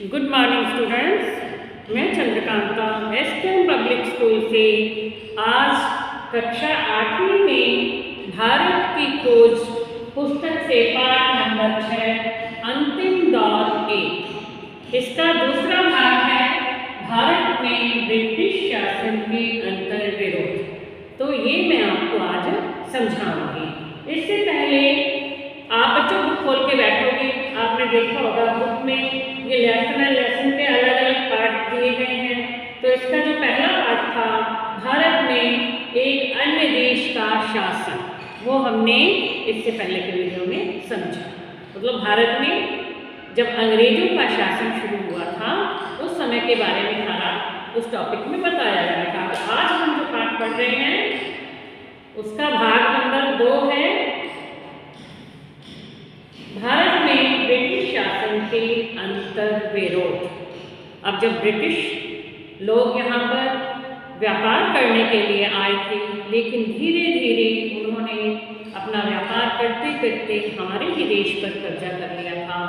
Good morning students, मैं Chandrakanta SKM public school से आज कक्षा 8वीं में भारत की खोज पुस्तक से पाठ नंबर 6 अंतिम दौर 1 इसका दूसरा भाग है भारत में ब्रिटिश शासन के अंतर्विरोध। तो ये मैं आपको आज समझाऊंगी। इससे पहले आप बच्चों बुक खोल के बैठोगे। आपने देखा होगा बुक में ये लेसन के अलग अलग पार्ट दिए गए हैं। तो इसका जो पहला पार्ट था भारत में एक अन्य देश का शासन, वो हमने इससे पहले के वीडियो में समझा। मतलब भारत में जब अंग्रेजों का शासन शुरू हुआ था उस समय के बारे में सारा उस टॉपिक में बताया गया था। आज हम जो पाठ पढ़ रहे हैं उसका भाग नंबर 2 है भारत में ब्रिटिश शासन के अंतर्विरोध। अब जब ब्रिटिश लोग यहाँ पर व्यापार करने के लिए आए थे, लेकिन धीरे धीरे उन्होंने अपना व्यापार करते करते हमारे ही देश पर कब्जा कर लिया था।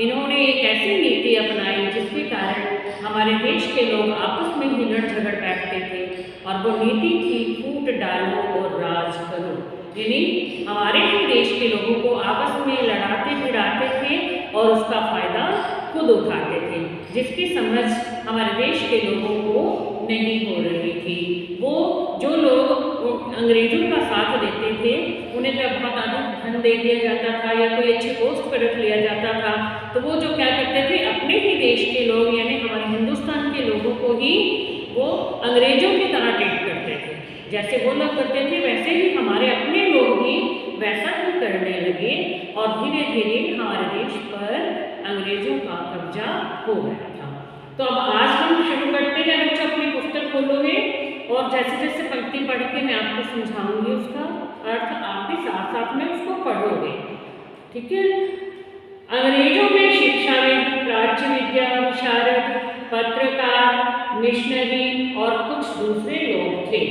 इन्होंने एक ऐसी नीति अपनाई जिसके कारण हमारे देश के लोग आपस में ही लड़ झगड़ बैठते थे, और वो नीति थी फूट डालो और राज करो। यानी हमारे ही देश के लोगों को आपस में लड़ाते भिड़ाते थे और उसका फायदा खुद उठाते थे, जिसकी समझ हमारे देश के लोगों को नहीं हो रही थी। वो जो लोग अंग्रेजों का साथ देते थे उन्हें जब बहुत अधिक धन दे दिया जाता था या कोई अच्छी पोस्ट पर रख लिया जाता था, तो वो जो क्या करते थे अपने ही देश के लोग यानी हमारे हिंदुस्तान के लोगों को ही वो अंग्रेजों की तरह ट्रीट करते थे। जैसे वो लोग करते थे वैसे ही हमारे अपने लोग भी वैसा ही करने लगे, और धीरे धीरे हमारे देश पर अंग्रेजों का कब्जा हो गया था। तो अब आज हम शुरू करते हैं। बच्चों अपनी पुस्तक खोलोगे और जैसे जैसे पंक्ति पढ़ के मैं आपको समझाऊंगी उसका अर्थ आप भी साथ साथ में उसको पढ़ोगे, ठीक है। अंग्रेजों में शिक्षाविद, प्राच्य विद्या विशारद, पत्रकार, मिशनरी और कुछ दूसरे लोग थे।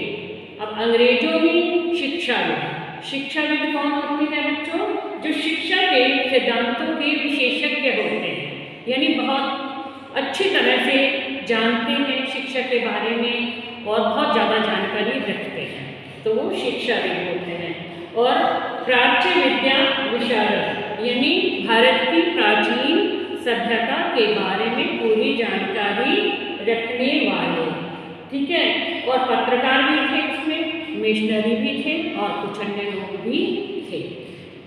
अब अंग्रेजों में शिक्षाविद कौन होते हैं बच्चों? जो शिक्षा के सिद्धांतों के विशेषज्ञ होते हैं, यानी बहुत अच्छी तरह से जानते हैं शिक्षा के बारे में और बहुत ज़्यादा जानकारी रखते हैं, तो वो शिक्षाविद होते हैं। और प्राच्य विद्या विशारद यानी भारत की प्राचीन सभ्यता के बारे में पूरी जानकारी रखने वाले, ठीक है। और पत्रकार भी थे उसमें, मिशनरी भी थे और कुछ अन्य लोग भी थे।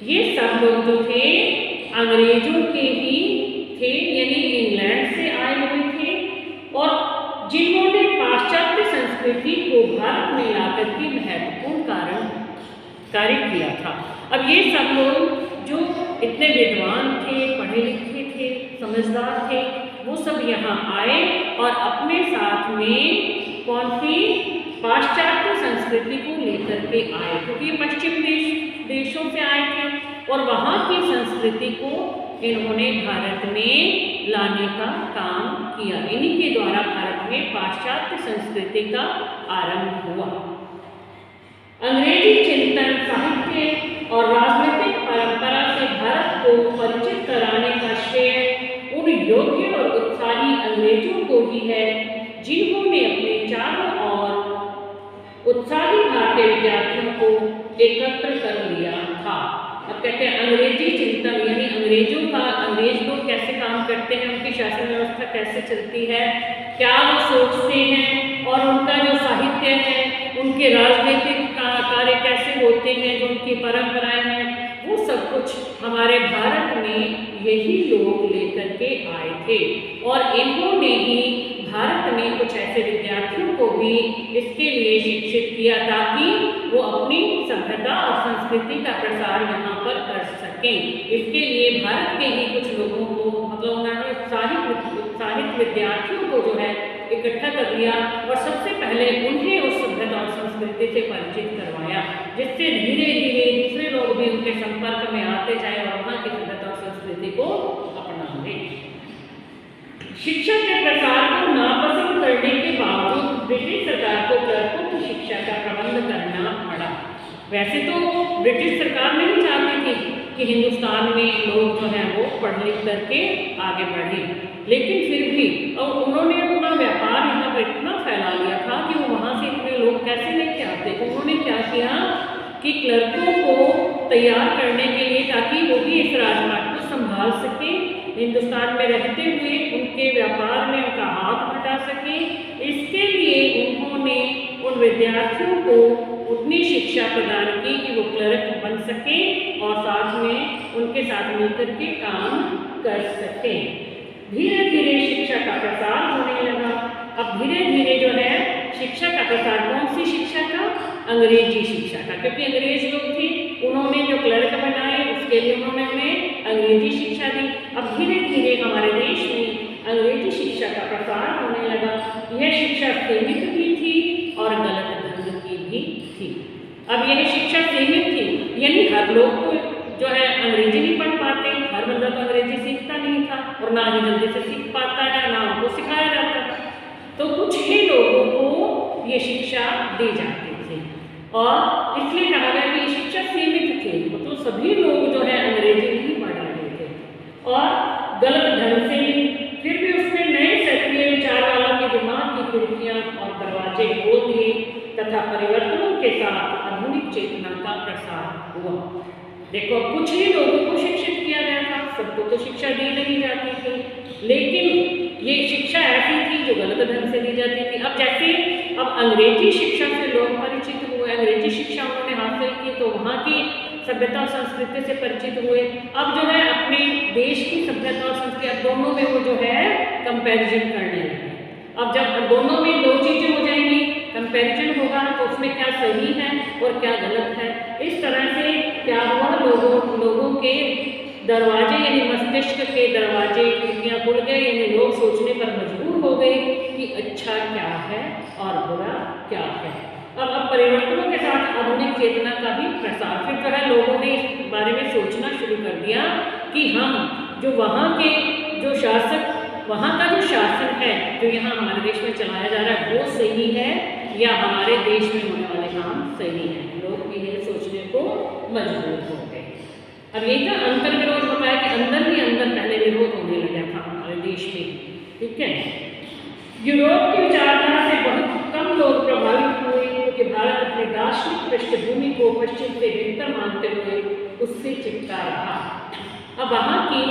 ये सब लोग जो थे अंग्रेजों के ही थे, यानी इंग्लैंड से आए हुए थे, और जिन्होंने पाश्चात्य संस्कृति को भारत में लाकर के महत्वपूर्ण कार्य किया था। अब ये सब लोग जो इतने विद्वान थे, पढ़े लिखे थे, समझदार थे, वो सब यहाँ आए और अपने साथ में कौन सी पाश्चात्य संस्कृति को लेकर के आए, क्योंकि ये पश्चिम देशों से आए थे और वहाँ की संस्कृति को इन्होंने भारत में लाने का काम किया। इन्हीं के द्वारा भारत में पाश्चात्य संस्कृति का आरंभ हुआ। अंग्रेजी चिंतन, साहित्य और राजनीतिक परंपरा से भारत को परिचित कराने का श्रेय उन योग्य और उत्साही अंग्रेजों को ही है जिन्होंने अपने चारों ओर उत्साही भारतीय विद्यार्थियों को एकत्र कर लिया था। अब कहते हैं अंग्रेजी चिंतन, यानी अंग्रेज लोग कैसे काम करते हैं, उनकी शासन व्यवस्था कैसे चलती है, क्या वो सोचते हैं, और उनका जो साहित्य है, उनके राजनीतिक कार्य कैसे होते हैं, जो उनकी परंपराएं हैं, वो सब कुछ हमारे भारत में यही लोग लेकर के आए थे। और इन्होंने ही भारत में कुछ ऐसे विद्यार्थियों को भी इसके लिए शिक्षित किया ताकि वो अपनी सभ्यता और संस्कृति का प्रसार यहाँ पर कर सकें। इसके लिए भारत के ही कुछ लोगों को, मतलब उन्होंने उत्साहित विद्यार्थियों को जो है इकट्ठा कर लिया और सबसे पहले उन्हें उस सभ्यता और संस्कृति से परिचित करवाया, जिससे धीरे धीरे दूसरे लोग भी उनके संपर्क में आते जाए और वहाँ की सभ्यता और संस्कृति को अपनाएंगे। शिक्षा के प्रसार को नापसंद करने के बावजूद ब्रिटिश सरकार को क्लर्कों की शिक्षा का प्रबंध करना पड़ा। वैसे तो ब्रिटिश सरकार नहीं चाहती थी कि हिंदुस्तान में लोग जो हैं वो पढ़ लिख करके आगे बढ़े, लेकिन फिर भी और उन्होंने अपना व्यापार यहाँ पर इतना फैला लिया था कि वो वहाँ से इतने लोग कैसे लेके आते। तो उन्होंने क्या किया कि क्लर्कों को तैयार करने के लिए, ताकि वो भी इस राजपाट को संभाल सकें, हिंदुस्तान में रहते हुए उनके व्यापार में उनका हाथ बटा सके, इसके लिए उन्होंने उन विद्यार्थियों को उतनी शिक्षा प्रदान की कि वो क्लर्क बन सके और साथ में उनके साथ मिलकर के काम कर सकें। धीरे धीरे शिक्षा का प्रसार होने लगा। अब धीरे धीरे जो है शिक्षा का प्रसार, कौन सी शिक्षा का? अंग्रेजी शिक्षा का, क्योंकि अंग्रेज लोग थे, उन्होंने जो क्लर्क बनाए उसके लिए उन्होंने हमें अंग्रेजी शिक्षा दी। अब धीरे धीरे हमारे देश में अंग्रेजी शिक्षा का प्रसार होने लगा। यह शिक्षा सीमित भी थी और गलत ढंग की भी थी। अब यह शिक्षा सीमित थी, यानी हर लोग को जो है अंग्रेजी नहीं पढ़ पाते, हर बंदा तो अंग्रेजी सीखता नहीं था और ना ही जल्दी से सीख पाता है, ना उनको सिखाया जाता था। तो कुछ ही लोगों को ये शिक्षा दी जाती थी और इसलिए कहा गया कि ये शिक्षा सीमित थी, मतलब सभी लोग जो है अंग्रेजी नहीं पढ़ रहे थे और गलत ढंग से ही। फिर भी उसमें नए सक्रिय विचार वालों के दिमाग की खिड़कियाँ और दरवाजे खोल दिए तथा परिवर्तनों के साथ आधुनिक चेतना का प्रसार हुआ। देखो, कुछ ही लोगों को शिक्षित किया गया था, सबको तो शिक्षा दी नहीं जाती थी, लेकिन ये शिक्षा ऐसी थी जो गलत ढंग से दी जाती थी। अब जैसे अब अंग्रेजी शिक्षा से लोग परिचित हुए, अंग्रेजी शिक्षा उन्होंने हासिल की तो वहाँ की सभ्यता और संस्कृति से परिचित हुए। अब जो है अपने देश की सभ्यता और संस्कृति, अब दोनों में वो जो है कंपैरिजन करने लगे। अब जब दोनों में दो चीज़ें हो जाएंगी, कंपैरिजन होगा तो उसमें क्या सही है और क्या गलत है। इस तरह से क्या हुआ, लोगों के दरवाजे यानी मस्तिष्क के दरवाजे खिड़कियाँ खुल गए, यानी लोग सोचने पर मजबूर हो गए कि अच्छा क्या है और बुरा क्या है। अब परिवर्तनों के साथ आधुनिक चेतना का भी प्रसार, फिर जो है लोगों ने इस बारे में सोचना शुरू कर दिया कि हम जो वहाँ के जो शासक, वहाँ का जो शासन है जो यहाँ हमारे देश में चलाया जा रहा है वो सही है या हमारे देश में होने वाले काम सही है। लोग ये सोचने को मजबूर हो गए। अब यही का अंतर विरोध होता है कि अंदर ही अंदर पहले विरोध होने लगा था हमारे देश में, ठीक है। यूरोप की विचारधारा से बहुत कम लोग प्रभावित हुए क्योंकि भारत अपनी दार्शनिक पृष्ठभूमि को पश्चिम से बेहतर मानते हुए उससे चिपका रहा। अब वहाँ की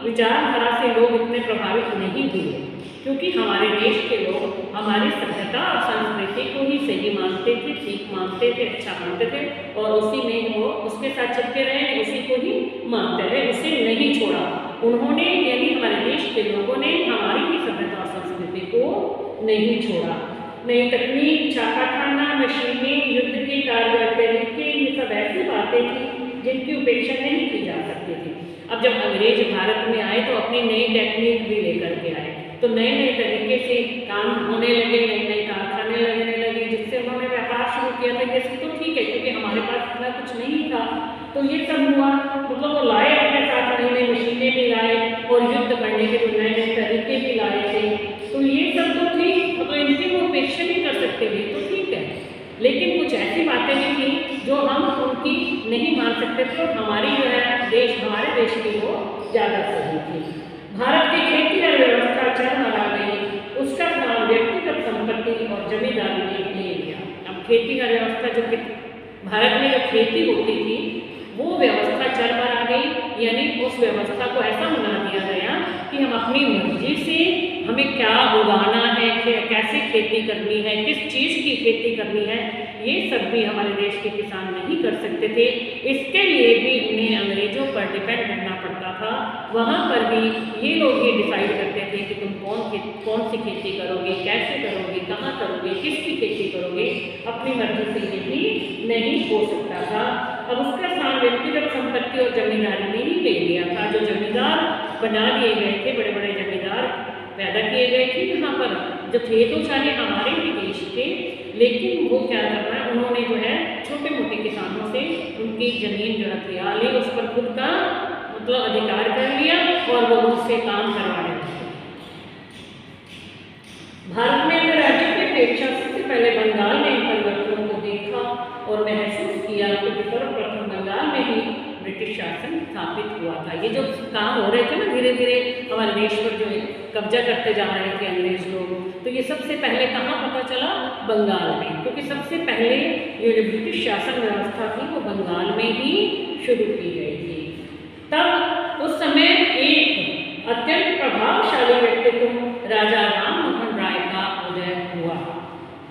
विचारधारा से लोग इतने प्रभावित नहीं हुए क्योंकि हमारे देश के लोग हमारी सभ्यता और संस्कृति को ही सही मानते थे, ठीक मानते थे, अच्छा मानते थे और उसी में वो उसके साथ चिपके रहे, उसी को ही मानते रहे, उसे नहीं छोड़ा उन्होंने। यानी हमारे देश के लोगों ने हमारी ही सभ्यता और संस्कृति को नहीं छोड़ा। नई तकनीक, छापाखाना, मशीनें, युद्ध के कार्य तरीके, ये सब ऐसी बातें थी जिनकी उपेक्षा नहीं की जा सकती थी। अब जब अंग्रेज भारत में आए तो अपनी नई टेक्निक भी लेकर के आए, तो नए नए तरीके से काम होने लगे, नए नए कारखाने लगने लगे, जिससे उन्होंने व्यापार शुरू किया था। ये सब तो ठीक है क्योंकि हमारे पास इतना कुछ नहीं था, तो ये सब हुआ, मतलब वो लाए अपने साथ नई नई मशीनें भी लाए और युद्ध करने के जो नए नए तरीके भी लाए थे, तो ये सब तो ठीक, मतलब इनकी वो अपेक्षा नहीं कर सकते थे, तो ठीक है। लेकिन कुछ ऐसी बातें भी थी जो हम उनकी नहीं मान सकते थे और हमारी जो है देश, हमारे देश की वो ज़्यादा सही थी। भारत की खेती व्यवस्था चरमरा गई, उसका नाम व्यक्तिगत संपत्ति और जमींदारी ने ले लिया। अब खेती का व्यवस्था जो भारत में जो खेती होती थी वो व्यवस्था चरमरा गई, यानी उस व्यवस्था को ऐसा बना दिया गया कि हम अपनी मर्जी से हमें क्या उगाना है, कैसे खेती करनी है, किस चीज़ की खेती करनी है, ये सब भी हमारे देश के किसान नहीं कर सकते थे। इसके लिए भी उन्हें अंग्रेजों पर डिपेंड रहना पड़ता था। वहाँ पर भी ये लोग ये डिसाइड करते थे कि तुम कौन सी खेती करोगे, कैसे करोगे, कहाँ करोगे, किसकी खेती करोगे, अपनी मर्जी से ये भी नहीं हो सकता था। अब उसका स्थान व्यक्तिगत संपत्ति और जमींदारी ने ही ले लिया था। जो जमींदार बना दिए गए थे, बड़े बड़े जमींदार पैदा किए गए थे यहाँ पर, जो थे तो चाहे हमारे ही देश के, लेकिन वो क्या करना है, उन्होंने जो है छोटे मोटे किसानों से उनकी ज़मीन जो हथिया ली, उस पर खुद का मतलब अधिकार कर लिया और वो उनसे काम करवाने लगे। भारत में अपने राज्य की अपेक्षा सबसे पहले बंगाल ने इन परिवर्तनों को देखा और महसूस किया कि सर्वप्रथम बंगाल में ही ब्रिटिश ब्रिटिश शासन स्थापित हुआ था। ये जो काम हो रहे थे ना धीरे धीरे हमारे देश पर जो कब्जा करते जा रहे थे अंग्रेज लोग, तो ये सबसे पहले कहाँ पता चला? बंगाल में, क्योंकि सबसे पहले ये जो ब्रिटिश शासन व्यवस्था थी वो बंगाल में ही शुरू की गई थी। तब उस समय एक अत्यंत प्रभावशाली व्यक्तित्व राजा राम मोहन राय का उदय हुआ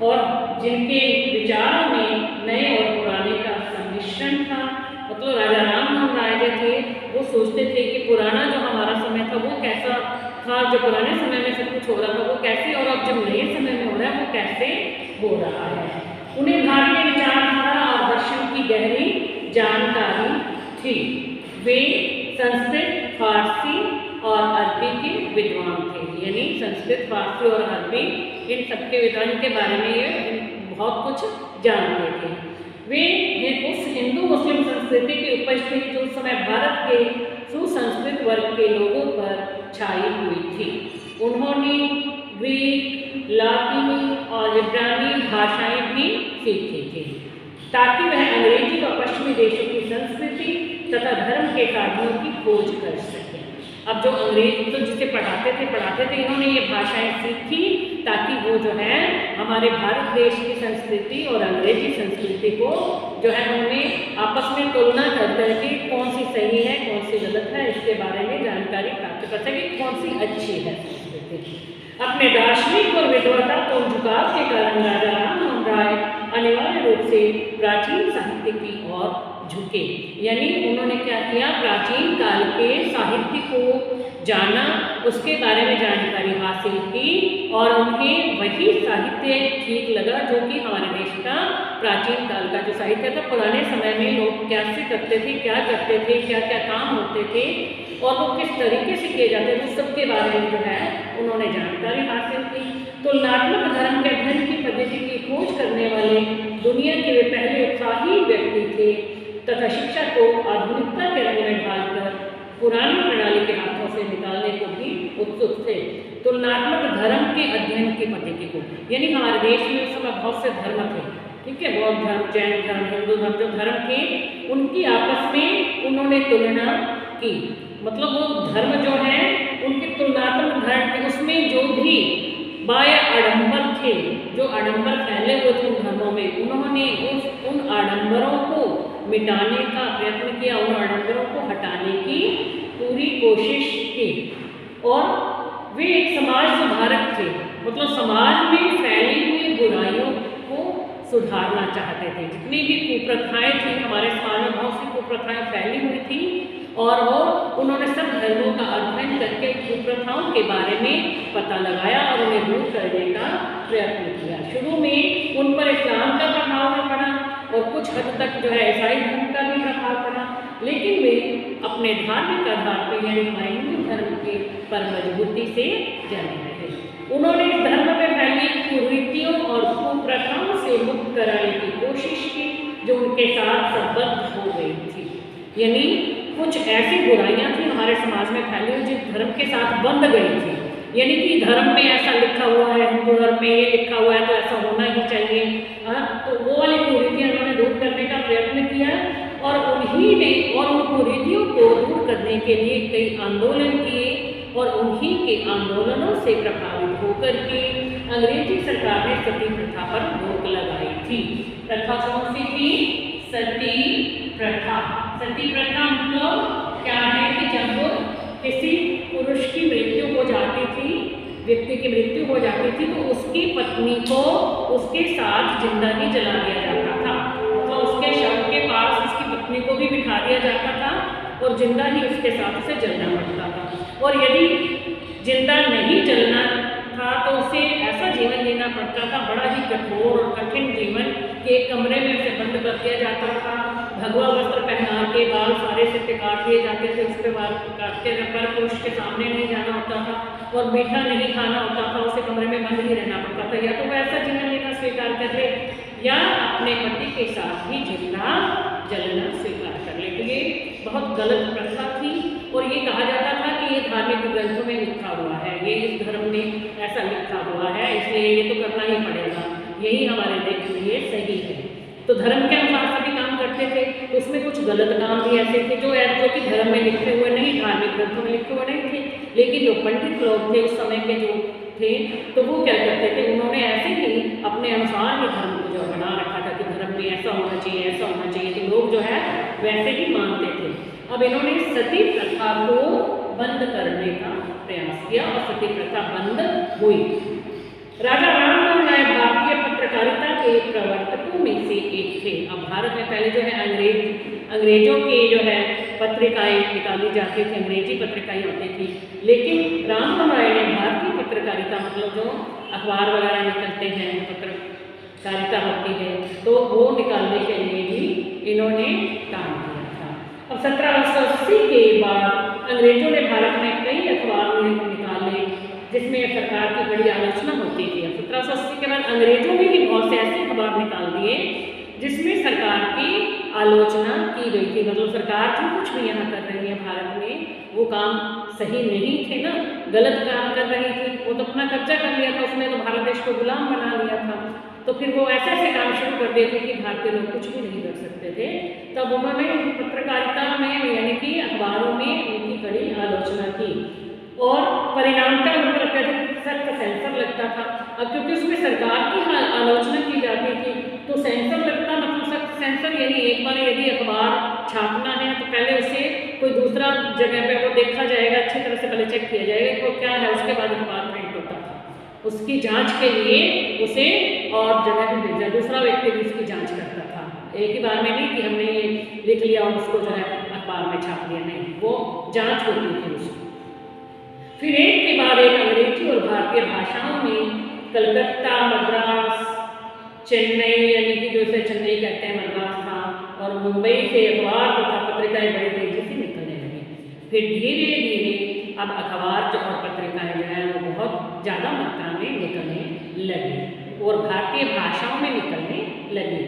और जिनके विचारों में नए और पुराने का सम्मिश्रण था। मतलब राजा राम मोहन राय जो थे वो सोचते थे कि पुराना जो हमारा समय था वो कैसा था, जो पुराने समय में सब कुछ हो रहा था वो कैसे, और अब जब नए समय में हो रहा है वो कैसे हो रहा है। उन्हें भारतीय विचारधारा और दर्शन की गहरी जानकारी थी। वे संस्कृत, फारसी और अरबी के विद्वान थे, यानी संस्कृत, फारसी और अरबी इन सबके विद्वान के बारे में ये बहुत कुछ जानते थे। वे उस हिंदू मुस्लिम संस्कृति की उपज थी जो उस समय भारत के सुसंस्कृत वर्ग के लोगों पर छाई हुई थी। उन्होंने ग्रीक, लातीनी और इब्रानी भाषाएं भी सीखी थी ताकि वह अंग्रेजी व पश्चिमी देशों की संस्कृति तथा धर्म के साधनों की खोज कर सकें। अब जो अंग्रेज तो जिसे पढ़ाते थे इन्होंने ये भाषाएं सीखी ताकि वो जो है हमारे भारत देश की संस्कृति और अंग्रेजी संस्कृति को जो है उन्हें आपस में तुलना कर करके कौन सी सही है कौन सी गलत है इसके बारे में जानकारी प्राप्त कर सके, कौन सी अच्छी है संस्कृति। अपने दार्शनिक और विद्वतापूर्ण झुकाव के कारण राजा राम मोहन राय अनिवार्य रूप से प्राचीन साहित्य की ओर झुके, यानी उन्होंने क्या किया? प्राचीन काल के साहित्य को जाना, उसके बारे में जानकारी हासिल की और उन्हें वही साहित्य ठीक लगा जो कि हमारे देश का प्राचीन काल का जो साहित्य था, पुराने समय में लोग कैसे करते थे, क्या करते थे, क्या क्या काम होते थे और वो किस तरीके से किए जाते थे, उस सब के बारे में जो है उन्होंने जानकारी हासिल की। तुलनात्मक धर्म के अध्ययन की पद्धति की खोज करने वाले दुनिया के वे पहले उत्साही व्यक्ति थे तथा शिक्षा को आधुनिकता के रंग में ढालकर पुरानी प्रणाली के हाथों से निकालने को भी उत्सुक थे। तुलनात्मक धर्म के अध्ययन की पद्धति को, यानी हमारे देश में उस समय बहुत से धर्म थे, ठीक है, बौद्ध धर्म, जैन धर्म, हिंदू धर्म, जो धर्म थे उनकी आपस में उन्होंने तुलना की। मतलब वो धर्म जो है उनके तुलनात्मक धर्म, उसमें जो भी बाह्य आडंबर थे, जो आडंबर फैले हुए थे उन धर्मों में, उन्होंने उन आडंबरों को मिटाने का प्रयत्न किया, उन आडंबरों को हटाने की पूरी कोशिश की। और वे एक समाज सुधारक थे, मतलब समाज में फैली हुई बुराइयों को सुधारना चाहते थे। जितनी भी कुप्रथाएं थी हमारे समाज में, बहुत सी कुप्रथाएं फैली हुई थी और वो उन्होंने सब धर्मों का अध्ययन करके कुप्रथाओं के बारे में पता लगाया और उन्हें दूर करने का प्रयत्न किया। शुरू में उन पर इस्लाम का प्रभाव पड़ा और कुछ हद तक जो है ईसाई धर्म का भी प्रभाव पड़ा, लेकिन वे अपने धार्मिक आधार पर यानी हमारे हिंदू धर्म के पर मजबूती से जमे रहे। उन्होंने इस धर्म में फैली कुरीतियों और कुप्रथाओं से मुक्त कराने की कोशिश की जो उनके साथ संबद्ध हो गई थी। यानी कुछ ऐसी बुराइयां थी हमारे समाज में फैली हुई जिस धर्म के साथ बंध गई थी, यानी कि धर्म में ऐसा लिखा हुआ है, हिंदू धर्म में ये लिखा हुआ है तो ऐसा होना ही चाहिए, तो वो वाली कुरीतियां उन्होंने दूर करने का प्रयत्न किया और उन्हीं ने और उन कुरीतियों को दूर करने के लिए कई आंदोलन किए और उन्हीं के आंदोलनों से प्रभावित होकर के अंग्रेजी सरकार ने सती प्रथा पर रोक लगाई थी। प्रथा कौन सी थी? सती प्रथा। सती प्रथा मतलब क्या है कि जब किसी पुरुष की मृत्यु हो जाती थी, व्यक्ति की मृत्यु हो जाती थी तो उसकी पत्नी को उसके साथ जिंदा ही जला दिया जाता था, तो उसके शव के पास उसकी पत्नी को भी बिठा दिया जाता था और जिंदा ही उसके साथ उसे जलना पड़ता था। और यदि जिंदा नहीं जलना था तो उसे ऐसा जीवन जीना पड़ता था, बड़ा ही कठोर और कठिन जीवन के कमरे में उसे बंद कर दिया जाता था, भगवा वस्त्र पहना के बाल सारे से काट दिए जाते थे, उस पर बाल काटते पर पुरुष के सामने नहीं जाना होता था और मीठा नहीं खाना होता था, उसे कमरे में बंद ही रहना पड़ता था। या तो वह ऐसा जीवन जीना स्वीकार कर ले या अपने पति के साथ ही जिंदा जलना स्वीकार कर ले। तो ये बहुत गलत प्रथा थी और ये कहा जाता था कि ये धार्मिक ग्रंथों में लिखा हुआ है, ये इस धर्म में ऐसा लिखा हुआ है इसलिए ये तो करना ही पड़ेगा, यही हमारे देश के लिए सही है। तो धर्म के अनुसार सभी काम करते थे। तो उसमें कुछ गलत काम भी ऐसे थे जो कि धर्म में लिखे हुए नहीं, धार्मिक ग्रंथों में लिखे हुए नहीं थे। लेकिन जो पंडित लोग थे उस समय के जो थे, तो वो क्या करते थे, उन्होंने ऐसे ही अपने अनुसार ही धर्म को जो बना रखा था कि धर्म में ऐसा होना चाहिए, ऐसा होना चाहिए, तो लोग जो है वैसे ही मानते थे। अब इन्होंने सती प्रथा को बंद करने का प्रयास किया और सती प्रथा बंद हुई। राजा राममोहन राय भारतीय पत्रकारिता के प्रवर्तकों में से एक थे। अब भारत में पहले जो है अंग्रेजों की जो है पत्रिकाएं निकाली जाती थी, अंग्रेजी पत्रिकाएं होती थी, लेकिन राममोहन राय ने भारतीय पत्रकारिता मतलब जो अखबार वगैरह निकलते हैं, पत्रकारिता होती है, तो वो निकालने के लिए भी इन्होंने काम किया था। अब 1780 के बाद अंग्रेजों ने भारत में कई अखबार निकाले जिसमें सरकार की बड़ी आलोचना होती थी। 1780 के बाद अंग्रेजों ने भी बहुत से ऐसे अखबार निकाल दिए जिसमें सरकार की आलोचना की गई थी। मतलब सरकार जो कुछ भी यहाँ कर रही है भारत में, वो काम सही नहीं थे ना, गलत काम कर रही थी। वो तो अपना कब्जा कर लिया था, उसने तो भारत देश को गुलाम बना लिया था। तो फिर वो ऐसे ऐसे काम शुरू कर दिए थे कि भारतीय लोग कुछ भी नहीं कर सकते थे। तब उन्होंने पत्रकारिता में यानी कि अखबारों में उनकी कड़ी आलोचना की और परिणामतः उन पर अत्यधिक सख्त सेंसर लगता था। अब क्योंकि उसमें सरकार की आलोचना की जाती थी तो सेंसर लगता, मतलब सख्त सेंसर, यानी एक बार यदि अखबार छापना है तो पहले उसे कोई दूसरा जगह पे वो देखा जाएगा, अच्छी तरह से पहले चेक किया जाएगा कि वो क्या है, उसके बाद अखबार प्रिंट होता था। उसकी जांच के लिए उसे और जगह पे भेजा, दूसरा व्यक्ति भी उसकी जांच करता था। एक ही बार में नहीं कि हमने ये लिख लिया और उसको जो है अखबार में छाप दिया, नहीं, वो जाँच होती थी उसकी। फिर एक के बाद एक अंग्रेजी और भारतीय भाषाओं में कलकत्ता, मद्रास, चेन्नई, यानी कि जैसे चेन्नई कहते हैं मद्रास था, और मुंबई से अखबार तथा पत्रिकाएं बड़ी तेजी से निकलने लगी। फिर धीरे धीरे अब अखबार जो और पत्रिकाएं जो है वो बहुत ज़्यादा मात्रा में निकलने लगी और भारतीय भाषाओं में निकलने लगी।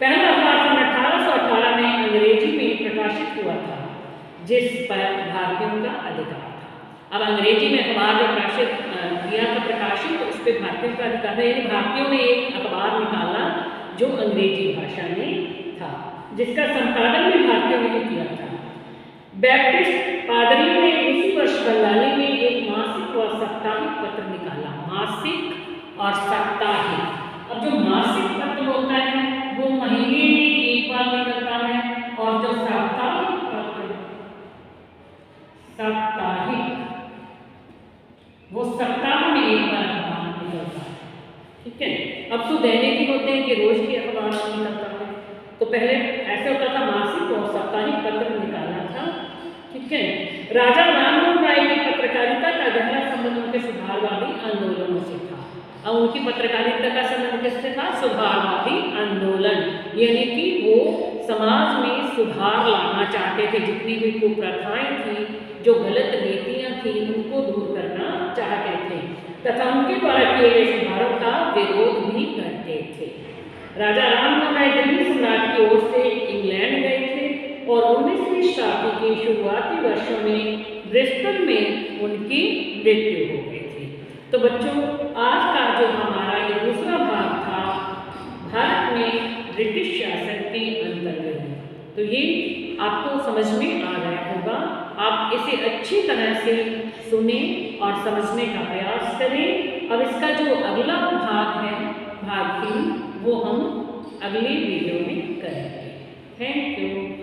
पहला अखबार सन 1818 में अंग्रेजी में प्रकाशित हुआ था जिस पर भारतीयों का अधिकार। अब अंग्रेजी में अखबार जो किया था प्रकाशित, तो उस पर भारतीयों का अधिकार है, यानी भारतीयों ने एक अखबार निकाला जो अंग्रेजी भाषा में था, जिसका संपादन भी भारतीयों ने किया था। बैप्टिस्ट पादरियों ने इसी वर्ष बंगाली में एक मासिक और साप्ताहिक पत्र निकाला, मासिक और साप्ताहिक। अब जो मासिक पत्र होता है वो महीने में एक बार निकलता है, और जो साप्ताहिक पत्र वो सप्ताह में एक बार अखबार निकलता है। ठीक है, अब तो दैनिक होते हैं कि रोज की अखबार निकलता है, तो पहले ऐसे होता था मासिक और साप्ताहिक पत्र निकालना था। ठीक है, राजा राममोहन राय की पत्रकारिता का गहरा संबंध उनके सुधारवादी आंदोलनों से था। अब उनकी पत्रकारिता का संबंध किससे था? सुधारवादी आंदोलन, यानी कि वो समाज में सुधार लाना चाहते थे। जितनी भी कुप्रथाएं थी, जो गलत नीतियां थी, उनको दूर करना चाहते थे तथा उनके द्वारा किए गए सुधारों का विरोध भी करते थे। राजा राममोहन राय दिल्ली सम्राट की ओर से इंग्लैंड गए थे और 19वीं शताब्दी के शुरुआती वर्षों में ब्रिस्टल में उनकी मृत्यु हो गई थी। तो बच्चों, आज का जो हमारा ये दूसरा भाग था भारत में ब्रिटिश शासन के अंतर्गत, तो ये आपको समझ में आ गया होगा। आप इसे अच्छी तरह से सुने और समझने का प्रयास करें। अब इसका जो अगला भाग है, भाग 3, वो हम अगले वीडियो में करेंगे। Thank you.